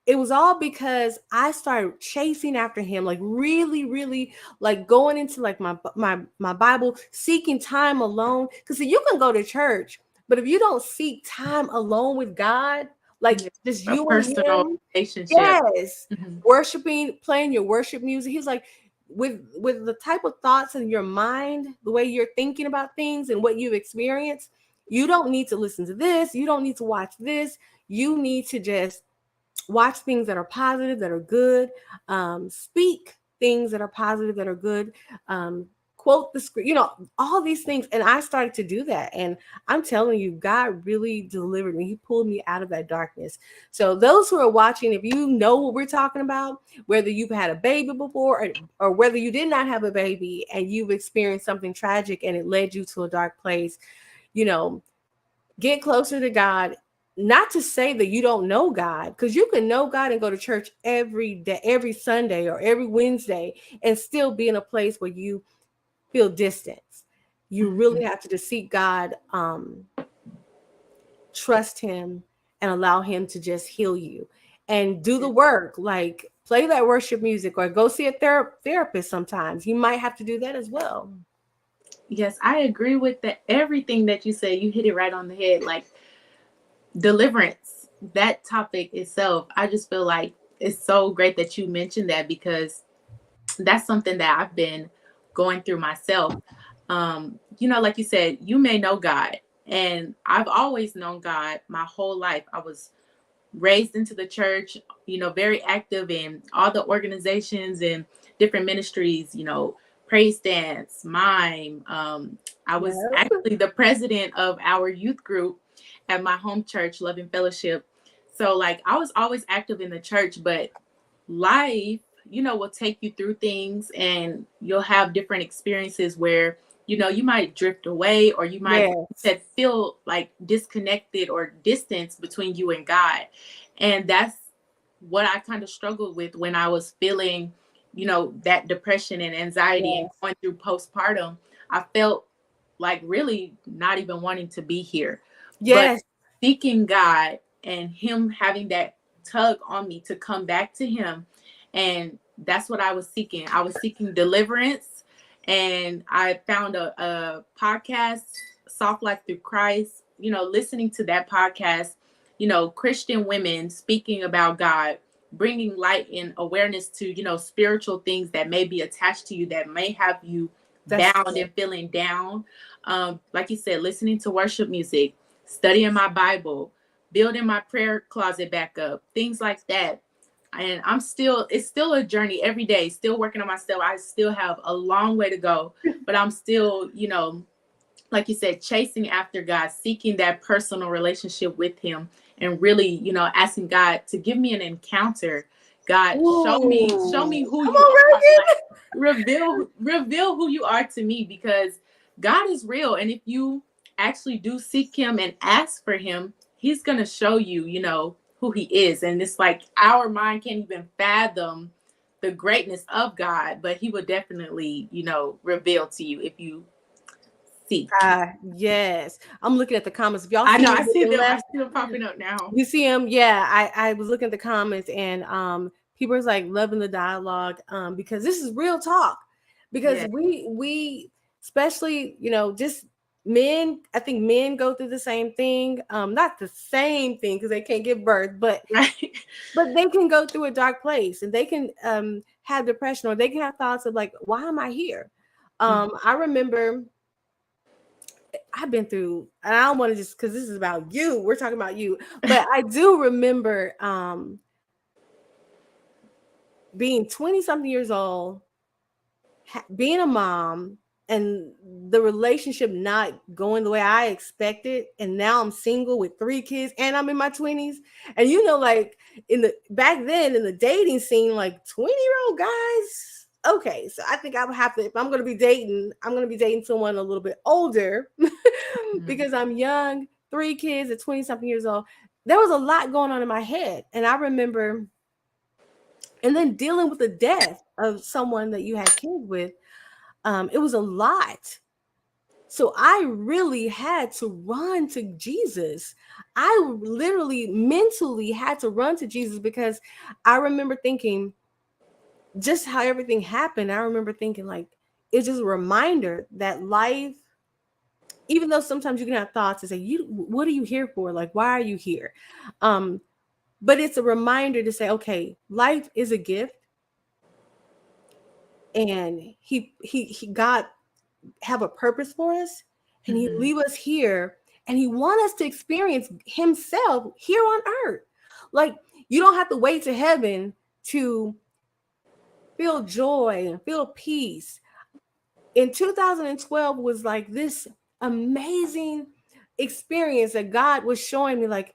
It was all because I started chasing after him, like really, really, like going into like my Bible, seeking time alone. Because you can go to church, but if you don't seek time alone with God, like Yeah. just A you and personal him, relationship. yes, Hmm. worshiping, playing your worship music. He's like, with the type of thoughts in your mind, the way you're thinking about things and what you've experienced, you don't need to listen to this. You don't need to watch this. You need to just watch things that are positive, that are good, speak things that are positive, that are good, quote the script, all these things. And I started to do that. And I'm telling you, God really delivered me. He pulled me out of that darkness. So those who are watching, if you know what we're talking about, whether you've had a baby before or whether you did not have a baby and you've experienced something tragic and it led you to a dark place, you know, get closer to God. Not to say that you don't know God, because you can know God and go to church every day, every Sunday or every Wednesday, and still be in a place where you feel distance. You Hmm. really have to just seek God, trust Him, and allow Him to just heal you and do the work. Like play that worship music or go see a therapist sometimes. You might have to do that as well. Yes, I agree with everything that you said. You hit it right on the head. Like deliverance, that topic itself, I just feel like it's so great that you mentioned that, because that's something that I've been going through myself. Like you said, you may know God, and I've always known God my whole life. I was raised into the church, very active in all the organizations and different ministries, praise dance, mime. I was Yep. actually the president of our youth group at my home church, Loving Fellowship. So, like, I was always active in the church, but life, will take you through things, and you'll have different experiences where, you might drift away, or you might, like you Yes. said, feel like disconnected or distance between you and God. And that's what I kind of struggled with when I was feeling, that depression and anxiety and Yes. going through postpartum. I felt like really not even wanting to be here. But Yes. seeking God and Him having that tug on me to come back to Him. And that's what I was seeking. I was seeking deliverance. And I found a podcast, Soft Life Through Christ, listening to that podcast, Christian women speaking about God, bringing light and awareness to, spiritual things that may be attached to you, that may have you That's bound good. and feeling down. Like you said, listening to worship music, studying my Bible, building my prayer closet back up, things like that. And it's still a journey every day, still working on myself. I still have a long way to go, but I'm still, like you said, chasing after God, seeking that personal relationship with Him, and really, asking God to give me an encounter. God, show Ooh. me who Come you on, are. Like, Raigan. reveal who you are to me, because God is real. And if you actually do seek Him and ask for Him, He's gonna show you, who He is. And it's like our mind can't even fathom the greatness of God, but He would definitely, reveal to you if you seek. Yes. I'm looking at the comments. If y'all I see know, me I see looking them. I left, see them popping up now. you see them. Yeah, I was looking at the comments, and people is like loving the dialogue because this is real talk. Because Yeah. we especially, just men, I think men go through the same thing. Not the same thing because they can't give birth, Right. but they can go through a dark place, and they can have depression, or they can have thoughts of like, why am I here? I remember I've been through, and I don't want to just, because this is about you. We're talking about you, but I do remember being 20 something years old, being a mom, and the relationship not going the way I expected. And now I'm single with 3 kids, and I'm in my 20s. And like in the back then in the dating scene, like 20-year-old guys. Okay, so I think I would have to, if I'm going to be dating, I'm going to be dating someone a little bit older Mhm. because I'm young, 3 kids at 20 something years old. There was a lot going on in my head. And I remember, and then dealing with the death of someone that you had kids with, it was a lot. So I really had to run to Jesus. I literally mentally had to run to Jesus because I remember thinking just how everything happened. I remember thinking like it's just a reminder that life, even though sometimes you can have thoughts and say, "You, what are you here for? Like, why are you here?" Um, but it's a reminder to say, "Okay, life is a gift, and he God have a purpose for us, and He Mhm. leave us here, and He want us to experience Himself here on earth. Like, you don't have to wait to heaven to feel joy and feel peace. In 2012 was like this amazing experience that God was showing me, like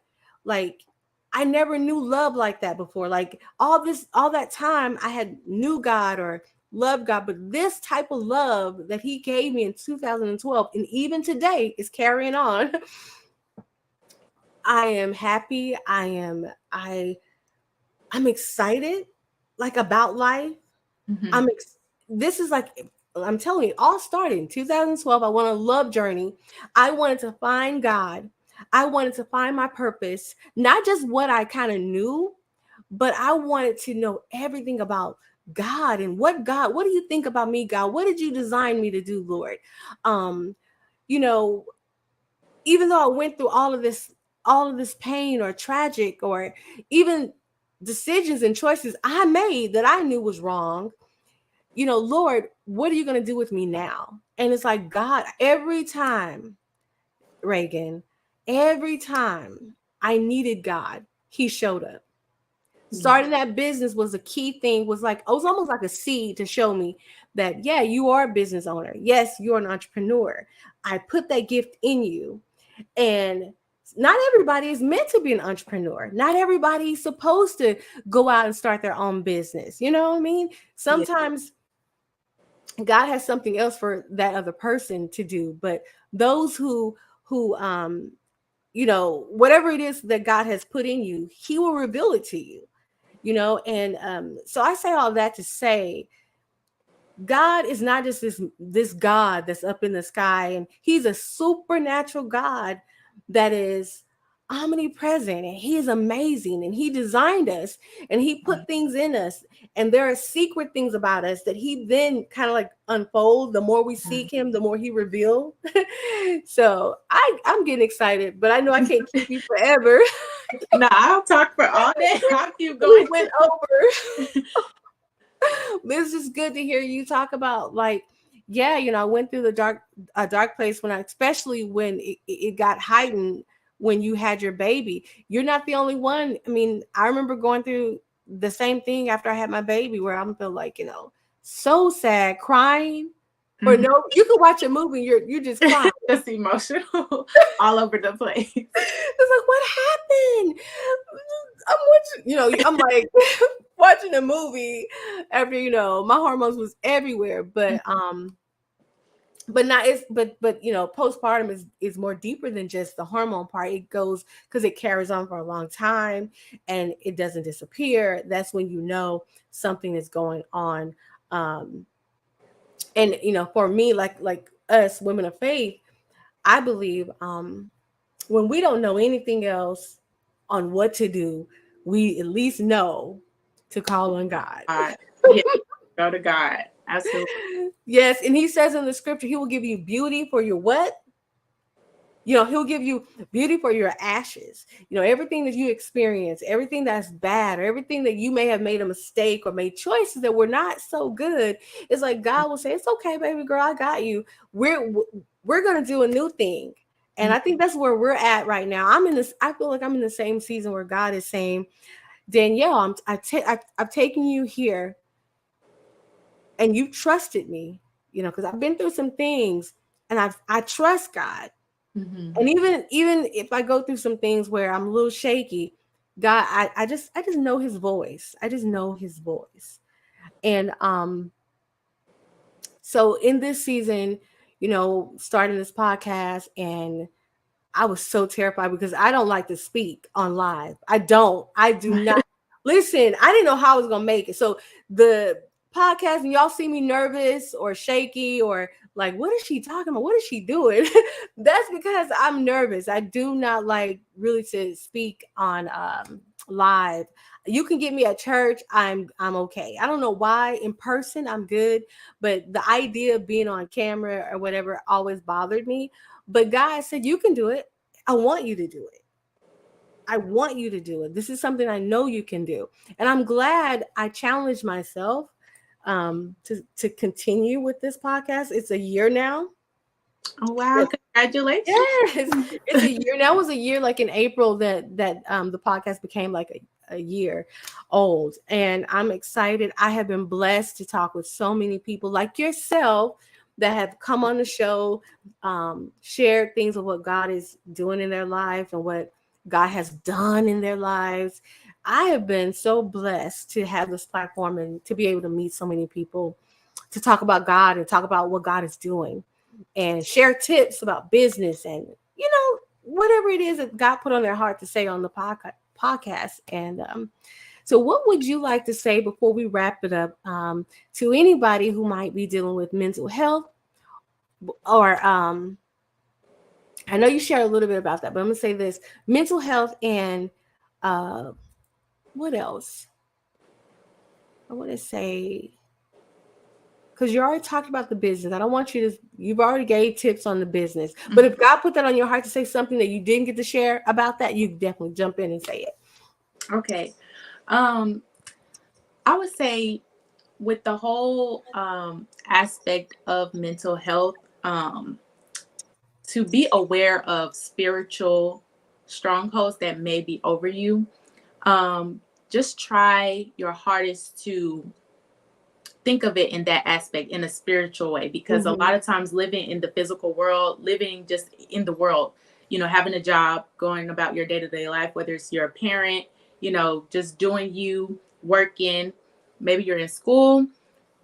I never knew love like that before. Like all that time I had knew God or loved God, but this type of love that He gave me in 2012 and even today is carrying on. I am happy. I'm excited, like, about life. Mhm. I'm ex- this is like, I'm telling you, all started in 2012. I went on a love journey. I wanted to find God. I wanted to find my purpose, not just what I kind of knew, but I wanted to know everything about God and what do you think about me, God? What did you design me to do, Lord? Um, you know, even though I went through all of this pain or tragic or even decisions and choices I made that I knew was wrong, Lord, what are you going to do with me now? And it's like, God, every time, Reagan, every time I needed God, he showed up. Yeah. Starting that business was a key thing, was like, it was almost like a seed to show me that, yeah, you are a business owner. Yes, you're an entrepreneur. I put that gift in you. And not everybody is meant to be an entrepreneur. Not everybody's supposed to go out and start their own business. You know what I mean? Yeah. Sometimes God has something else for that other person to do. But those who whatever it is that God has put in you, he will reveal it to you. And so I say all that to say, God is not just this God that's up in the sky, and he's a supernatural God that is omnipresent, and he is amazing, and he designed us, and he put things in us, and there are secret things about us that he then kind of like unfold. The more we seek him, the more he reveal. So I'm getting excited, but I know I can't keep you forever. No, I'll talk for all day. I'll keep We going. went over. This is good to hear you talk about, like, yeah, I went through a dark place when especially when it got heightened when you had your baby. You're not the only one. I mean, I remember going through the same thing after I had my baby, where I'm feel like, so sad, crying. Or Mhm. no, you can watch a movie, you're just crying. Just emotional all over the place. It's like, what happened? I'm watching, I'm like watching a movie after, my hormones was everywhere. But not it's but postpartum is more deeper than just the hormone part. It goes because it carries on for a long time and it doesn't disappear. That's when something is going on. And for me, like us women of faith, I believe when we don't know anything else on what to do, we at least know to call on God. God. Yeah, go to God. Absolutely. Yes, and he says in the scripture, he will give you beauty for your what? He'll give you beauty for your ashes. Everything that you experience, everything that's bad, or everything that you may have made a mistake or made choices that were not so good. It's like God will say, it's okay, baby girl, I got you. We're going to do a new thing. And I think that's where we're at right now. I feel like I'm in the same season where God is saying, Danuelle, I've taken you here and you trusted me, because I've been through some things, and I trust God. Mm-hmm. And even if I go through some things where I'm a little shaky, God, I just know his voice. I just know his voice. And so in this season, starting this podcast, and I was so terrified because I don't like to speak on live. I do not. Listen, I didn't know how I was going to make it. So the podcast, and y'all see me nervous or shaky or like, what is she talking about? What is she doing? That's because I'm nervous. I do not like really to speak on live. You can get me at church. I'm okay. I don't know why. In person, I'm good. But the idea of being on camera or whatever always bothered me. But God said, you can do it. I want you to do it. I want you to do it. This is something I know you can do. And I'm glad I challenged myself to continue with this podcast. It's a year now. Oh wow! Congratulations. Yes, it's a year now. It was a year like in April that the podcast became like a year old, and I'm excited. I have been blessed to talk with so many people like yourself that have come on the show, shared things of what God is doing in their life and what God has done in their lives. I have been so blessed to have this platform and to be able to meet so many people to talk about God and talk about what God is doing and share tips about business and whatever it is that God put on their heart to say on the podcast. And so what would you like to say before we wrap it up to anybody who might be dealing with mental health or I know you shared a little bit about that, but I'm gonna say this: mental health and what else? I want to say, because you already talked about the business. I don't want you to, you've already gave tips on the business. But if God put that on your heart to say something that you didn't get to share about that, you definitely jump in and say it. Okay. I would say with the whole aspect of mental health, to be aware of spiritual strongholds that may be over you. Just try your hardest to think of it in that aspect, in a spiritual way, because a Mm-hmm. lot of times living in the physical world, living just in the world, having a job, going about your day-to-day life, whether it's you're a parent, just doing you, working, maybe you're in school,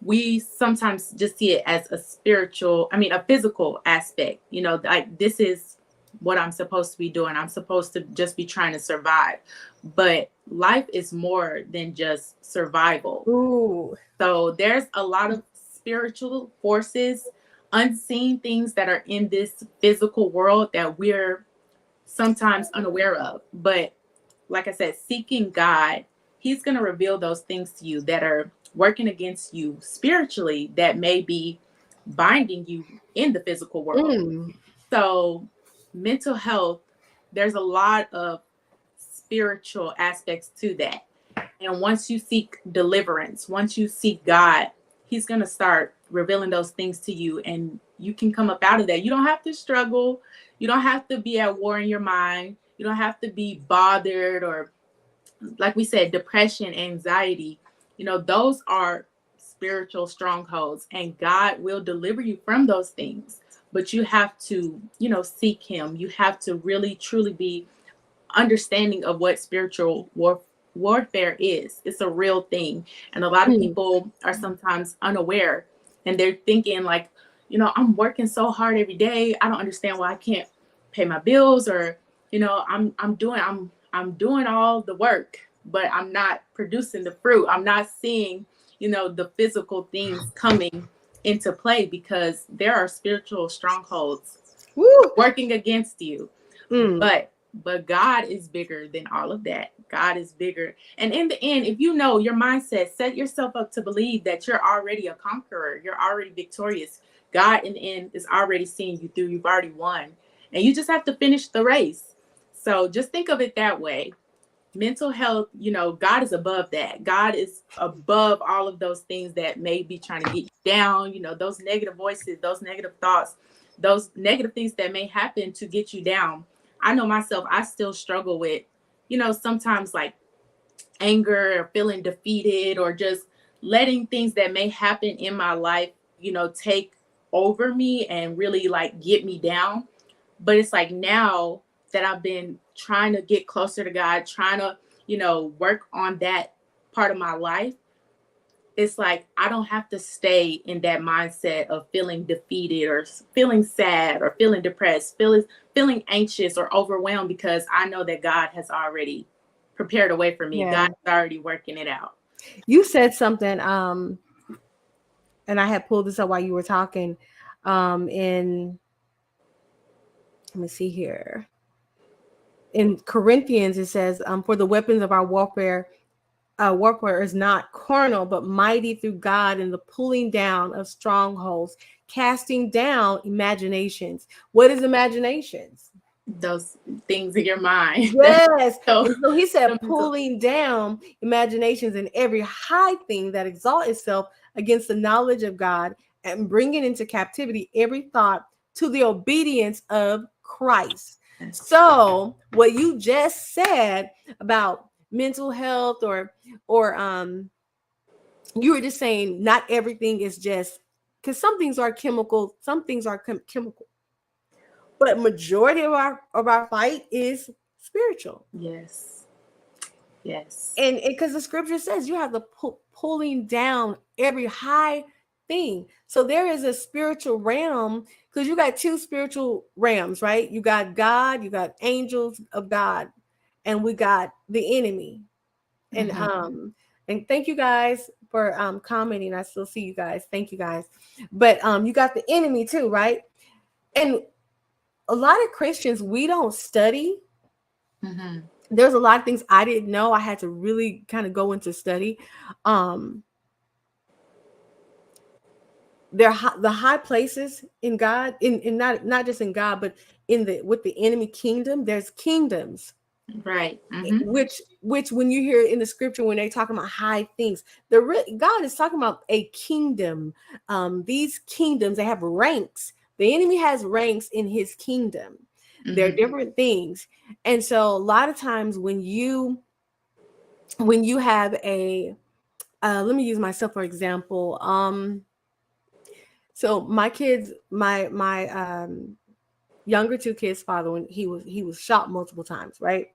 we sometimes just see it as a physical aspect, like this is what I'm supposed to be doing. I'm supposed to just be trying to survive. But life is more than just survival. Ooh. So there's a lot of spiritual forces, unseen things that are in this physical world that we're sometimes unaware of. But like I said, seeking God, He's going to reveal those things to you that are working against you spiritually, that may be binding you in the physical world. Mm. So, mental health, there's a lot of spiritual aspects to that. And once you seek deliverance, once you seek God, He's going to start revealing those things to you, and you can come up out of that. You don't have to struggle. You don't have to be at war in your mind. You don't have to be bothered, or, like we said, depression, anxiety. Those are spiritual strongholds, and God will deliver you from those things. But you have to, seek Him. You have to really, truly be understanding of what spiritual warfare is. It's a real thing. And a lot of Mm. people are sometimes unaware, and they're thinking like, I'm working so hard every day. I don't understand why I can't pay my bills, or, I'm doing all the work, but I'm not producing the fruit. I'm not seeing, the physical things coming into play, because there are spiritual strongholds Woo. working against you. Mm. But God is bigger than all of that. God is bigger. And in the end, if you know your mindset, set yourself up to believe that you're already a conqueror, you're already victorious. God in the end is already seeing you through. You've already won. And you just have to finish the race. So just think of it that way. Mental health, God is above that. God is above all of those things that may be trying to get you down, those negative voices, those negative thoughts, those negative things that may happen to get you down. I know myself, I still struggle with, sometimes like anger, or feeling defeated, or just letting things that may happen in my life, take over me and really like get me down. But it's like now that I've been trying to get closer to God, trying to, work on that part of my life, it's like I don't have to stay in that mindset of feeling defeated, or feeling sad, or feeling depressed, feeling anxious or overwhelmed, because I know that God has already prepared a way for me. Yeah. God is already working it out. You said something, and I had pulled this up while you were talking. In Let me see here. In Corinthians, it says, "For the weapons of our warfare is not carnal, but mighty through God in the pulling down of strongholds, casting down imaginations." What is imaginations? Those things in your mind. Yes. So And so he said, the mental. pulling down imaginations and every high thing that exalts itself against the knowledge of God, and bringing into captivity every thought to the obedience of Christ. So, what you just said about mental health, or you were just saying not everything is just, because some things are chemical, some things are chemical, but majority of our fight is spiritual. Yes. Yes. And because the scripture says you have the pulling down every high thing. So there is a spiritual realm, because you got two spiritual realms, right? You got God, you got angels of God, and we got the enemy. And Mm-hmm. and thank you guys for commenting. I still see you guys. Thank you guys. But you got the enemy too, right? And a lot of Christians, we don't study. Mm-hmm. There's a lot of things I didn't know. I had to really kind of go into study. Um, the high places in God, in not just in God, but in the with the enemy kingdom. There's kingdoms, Right. Mm-hmm. which when you hear in the scripture when they talk about high things, God is talking about a kingdom. These kingdoms, they have ranks. The enemy has ranks in his kingdom. They're Mm-hmm. different things, and so a lot of times when you when you have a let me use myself for example. So my kids, my younger two kids' father, when he was shot multiple times, right?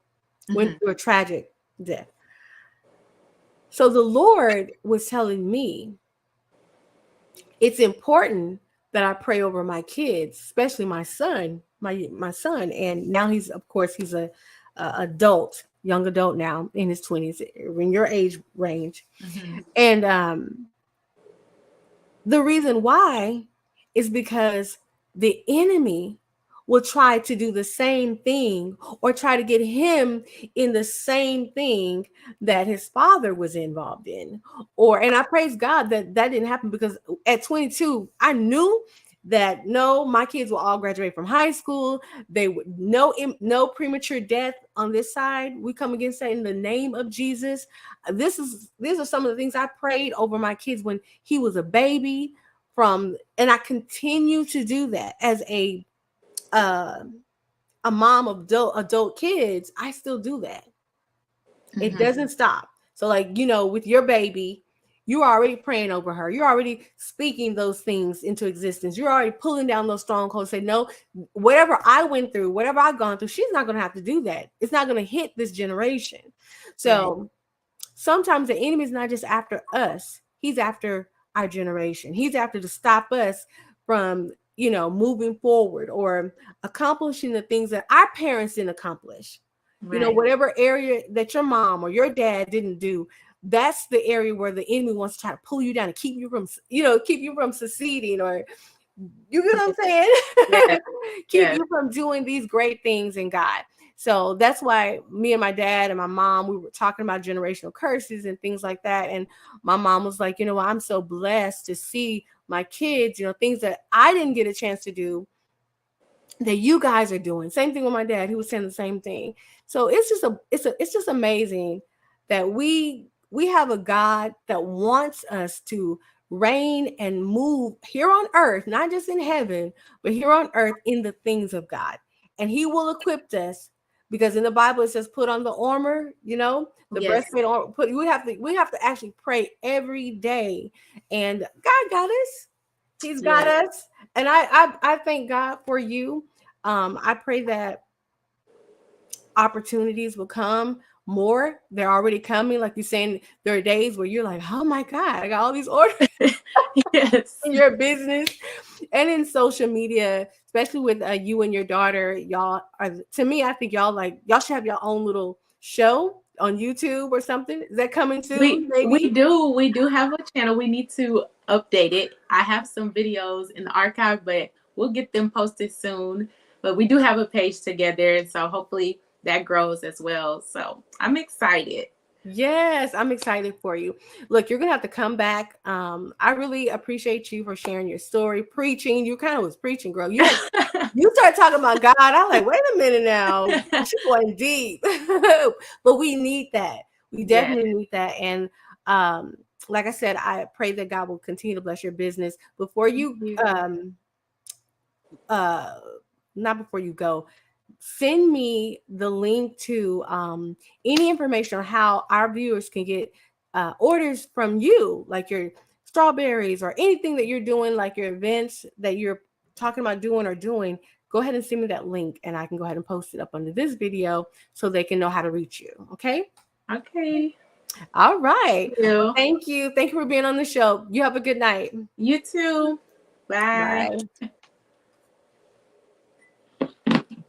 Went Mhm. through a tragic death. So the Lord was telling me it's important that I pray over my kids, especially my son, my son. And now he's, of course, he's a adult, young adult now in his 20s, in your age range. Mhm. And the reason why is because the enemy will try to do the same thing or try to get him in the same thing that his father was involved in. And I praise God that that didn't happen, because at 22, I knew that no, my kids will all graduate from high school. They would no premature death on this side. We come against that in the name of Jesus. These are some of the things I prayed over my kids when he was a baby, and I continue to do that as uh, a mom of adult kids. I still do that. It Mhm. doesn't stop. So, like, with your baby, you're already praying over her. You're already speaking those things into existence. You're already pulling down those strongholds. Say, no, whatever I went through, whatever I've gone through, she's not going to have to do that. It's not going to hit this generation. Right. So sometimes the enemy is not just after us, he's after our generation. He's after to stop us from, moving forward or accomplishing the things that our parents didn't accomplish. Right. Whatever area that your mom or your dad didn't do, that's the area where the enemy wants to try to pull you down and keep you from succeeding, or you get what I'm Yeah. saying? Keep Yes. you from doing these great things in God. So that's why me and my dad and my mom, we were talking about generational curses and things like that. And my mom was like, I'm so blessed to see my kids, things that I didn't get a chance to do that you guys are doing. Same thing with my dad. He was saying the same thing. So it's just amazing that we have a God that wants us to reign and move here on earth, not just in heaven, but here on earth in the things of God. And he will equip us, because in the Bible it says put on the armor, the Yes. breastplate on put we have to actually pray every day. And God got us. He's got Yes. us. And I thank God for you. I pray that opportunities will come more. They're already coming. Like you're saying, there are days where you're like, oh my God, I got all these orders Yes. in your business and in social media, especially with you and your daughter. Y'all are, to me, I think y'all should have your own little show on YouTube or something. Is that coming We soon? we Maybe. do we do have a channel. We need to update it. I have some videos in the archive, but we'll get them posted soon. But we do have a page together, so hopefully that grows as well. So I'm excited. Yes, I'm excited for you. Look, you're gonna have to come back. I really appreciate you for sharing your story, preaching. You kind of was preaching, girl. You started talking about God. I'm like, wait a minute now. She's going deep. But we need that. We Yes. definitely need that. And um, like I said, I pray that God will continue to bless your business. Before Thank you you. uh not before you go, send me the link to any information on how our viewers can get orders from you, like your strawberries or anything that you're doing, like your events that you're talking about doing or doing. Go ahead and send me that link, and I can go ahead and post it up under this video so they can know how to reach you. Okay. Okay. All right. Thank Well, you. thank you. Thank you for being on the show. You have a good night. You too. Bye. Bye.